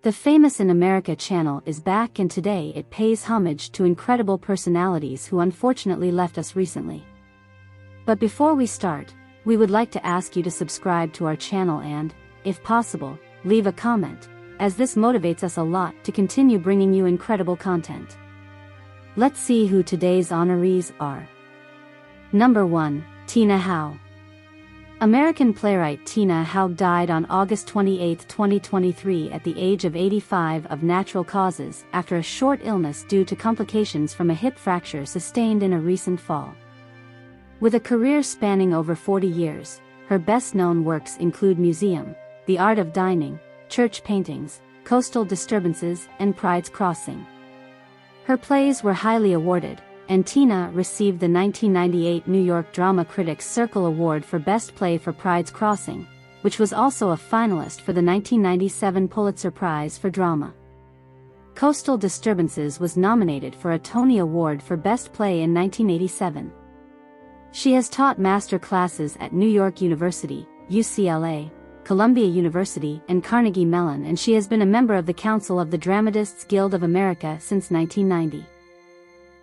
The Famous in America channel is back, and today it pays homage to incredible personalities who unfortunately left us recently. But before we start, we would like to ask you to subscribe to our channel and, if possible, leave a comment, as this motivates us a lot to continue bringing you incredible content. Let's see who today's honorees are. Number 1, Tina Howe. American playwright Tina Howe died on August 28, 2023 at the age of 85 of natural causes after a short illness due to complications from a hip fracture sustained in a recent fall. With a career spanning over 40 years, her best-known works include Museum, The Art of Dining, Church Paintings, Coastal Disturbances, and Pride's Crossing. Her plays were highly awarded, and Tina received the 1998 New York Drama Critics Circle Award for Best Play for Pride's Crossing, which was also a finalist for the 1997 Pulitzer Prize for Drama. Coastal Disturbances was nominated for a Tony Award for Best Play in 1987. She has taught master classes at New York University, UCLA, Columbia University, and Carnegie Mellon, and she has been a member of the Council of the Dramatists Guild of America since 1990.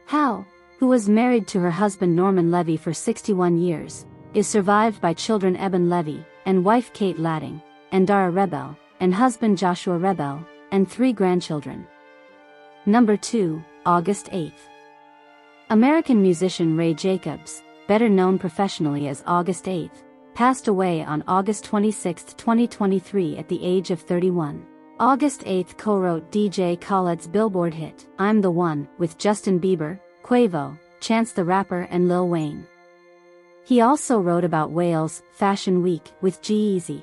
Howe, who was married to her husband Norman Levy for 61 years, is survived by children Eben Levy, and wife Kate Ladding, and Dara Rebell, and husband Joshua Rebell, and 3 grandchildren. Number 2, August 8th. American musician Ray Jacobs, better known professionally as August 8th, passed away on August 26, 2023 at the age of 31. August 8th co-wrote DJ Khaled's Billboard hit, I'm the One, with Justin Bieber, Quavo, Chance the Rapper, and Lil Wayne. He also wrote about Wales Fashion Week with G-Eazy.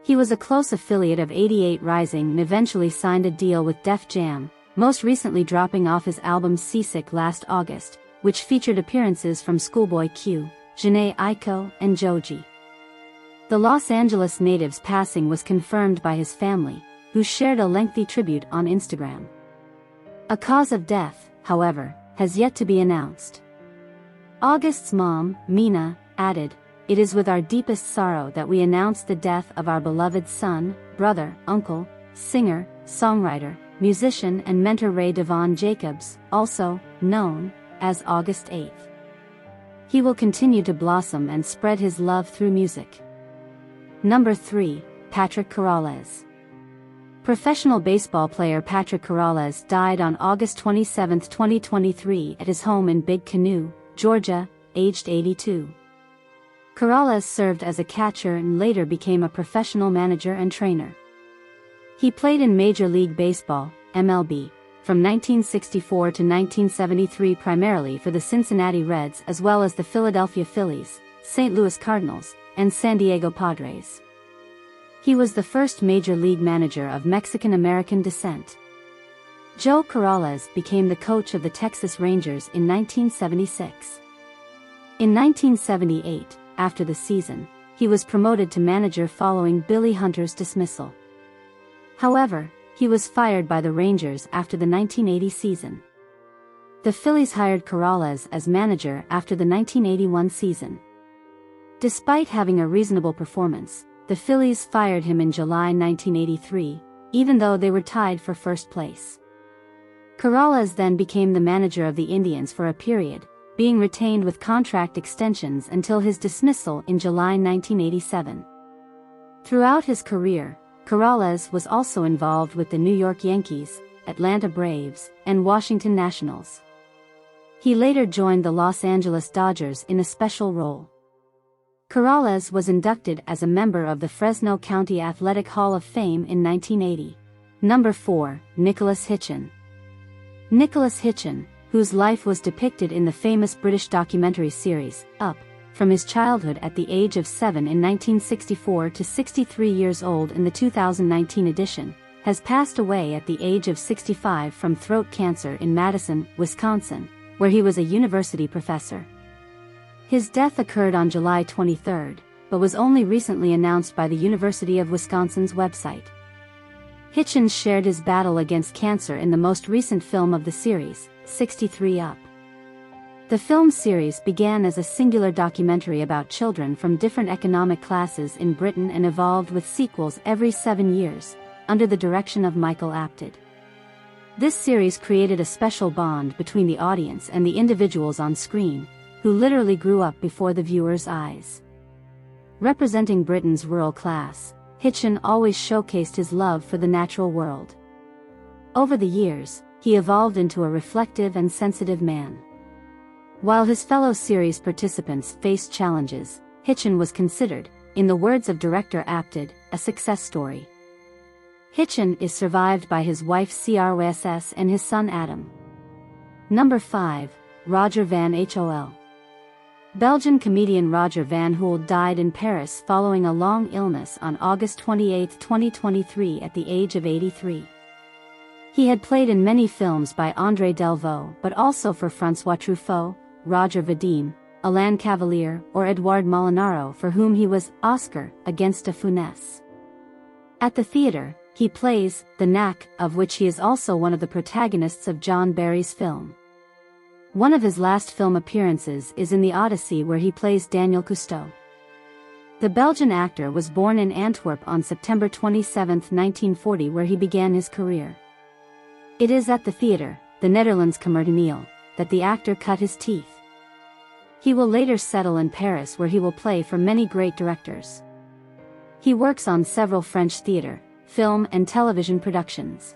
He was a close affiliate of 88 Rising and eventually signed a deal with Def Jam, most recently dropping off his album Seasick last August, which featured appearances from Schoolboy Q, Jhené Aiko, and Joji. The Los Angeles native's passing was confirmed by his family, who shared a lengthy tribute on Instagram. A cause of death, however, has yet to be announced. August's mom, Mina, added, "It is with our deepest sorrow that we announce the death of our beloved son, brother, uncle, singer, songwriter, musician and mentor Ray Devon Jacobs, also known as August 8th. He will continue to blossom and spread his love through music." Number 3, Patrick Corrales. Professional baseball player Patrick Corrales died on August 27, 2023 at his home in Big Canoe, Georgia, aged 82. Corrales served as a catcher and later became a professional manager and trainer. He played in Major League Baseball, MLB, from 1964 to 1973 primarily for the Cincinnati Reds as well as the Philadelphia Phillies, St. Louis Cardinals, and San Diego Padres. He was the first major league manager of Mexican-American descent. Joe Corrales became the coach of the Texas Rangers in 1976. In 1978, after the season, he was promoted to manager following Billy Hunter's dismissal. However, he was fired by the Rangers after the 1980 season. The Phillies hired Corrales as manager after the 1981 season. Despite having a reasonable performance, the Phillies fired him in July 1983, even though they were tied for first place. Corrales then became the manager of the Indians for a period, being retained with contract extensions until his dismissal in July 1987. Throughout his career, Corrales was also involved with the New York Yankees, Atlanta Braves, and Washington Nationals. He later joined the Los Angeles Dodgers in a special role. Corrales was inducted as a member of the Fresno County Athletic Hall of Fame in 1980. Number 4, Nicholas Hitchon. Nicholas Hitchon, whose life was depicted in the famous British documentary series, Up, from his childhood at the age of 7 in 1964 to 63 years old in the 2019 edition, has passed away at the age of 65 from throat cancer in Madison, Wisconsin, where he was a university professor. His death occurred on July 23, but was only recently announced by the University of Wisconsin's website. Hitchens shared his battle against cancer in the most recent film of the series, 63 Up. The film series began as a singular documentary about children from different economic classes in Britain and evolved with sequels every 7 years, under the direction of Michael Apted. This series created a special bond between the audience and the individuals on screen, who literally grew up before the viewer's eyes. Representing Britain's rural class, HITCHON always showcased his love for the natural world. Over the years, he evolved into a reflective and sensitive man. While his fellow series participants faced challenges, HITCHON was considered, in the words of director Apted, a success story. HITCHON is survived by his wife CRWSS and his son Adam. Number 5. Roger van HOL. Belgian comedian Roger van HOL died in Paris following a long illness on August 28, 2023 at the age of 83. He had played in many films by André Delvaux but also for François Truffaut, Roger Vadim, Alain Cavalier or Edouard Molinaro, for whom he was Oscar against de Funès. At the theater, he plays the Knack, of which he is also one of the protagonists of John Barry's film. One of his last film appearances is in The Odyssey, where he plays Daniel Cousteau. The Belgian actor was born in Antwerp on September 27, 1940, where he began his career. It is at the theater, the Netherlands Commerteneel, that the actor cut his teeth. He will later settle in Paris, where he will play for many great directors. He works on several French theater, film and television productions.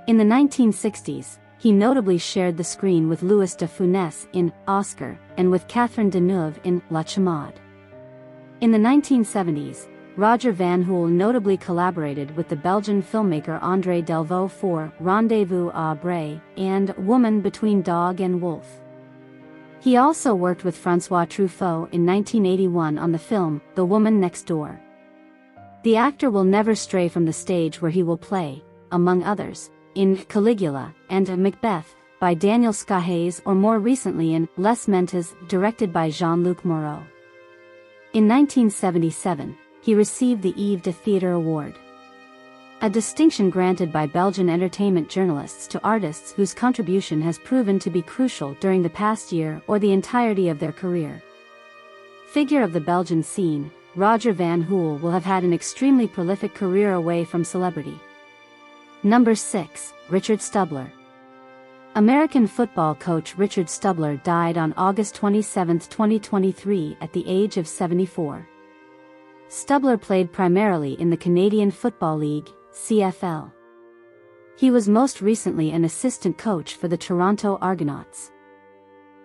In the 1960s, he notably shared the screen with Louis de Funès in Oscar and with Catherine Deneuve in La Chamade. In the 1970s, Roger van HOL notably collaborated with the Belgian filmmaker André Delvaux for Rendezvous à Bray and Woman Between Dog and Wolf. He also worked with François Truffaut in 1981 on the film The Woman Next Door. The actor will never stray from the stage, where he will play, among others, in Caligula and Macbeth by Daniel Scahays, or more recently in Les Mentes, directed by Jean-Luc Moreau. In 1977, he received the Yves de Theatre Award, a distinction granted by Belgian entertainment journalists to artists whose contribution has proven to be crucial during the past year or the entirety of their career. Figure of the Belgian scene, Roger van HOL will have had an extremely prolific career away from celebrity. Number 6. Richard Stubler. American football coach Richard Stubler died on August 27, 2023 at the age of 74. Stubler played primarily in the Canadian Football League, CFL. He was most recently an assistant coach for the Toronto Argonauts.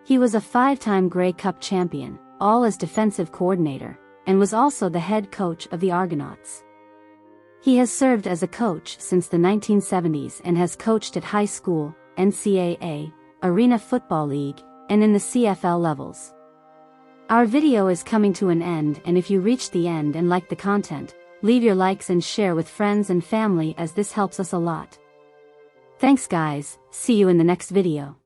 He was a 5-time Grey Cup champion, all as defensive coordinator, and was also the head coach of the Argonauts. He has served as a coach since the 1970s and has coached at high school, NCAA, Arena Football League, and in the CFL levels. Our video is coming to an end, and if you reach the end and like the content, leave your likes and share with friends and family, as this helps us a lot. Thanks guys, see you in the next video.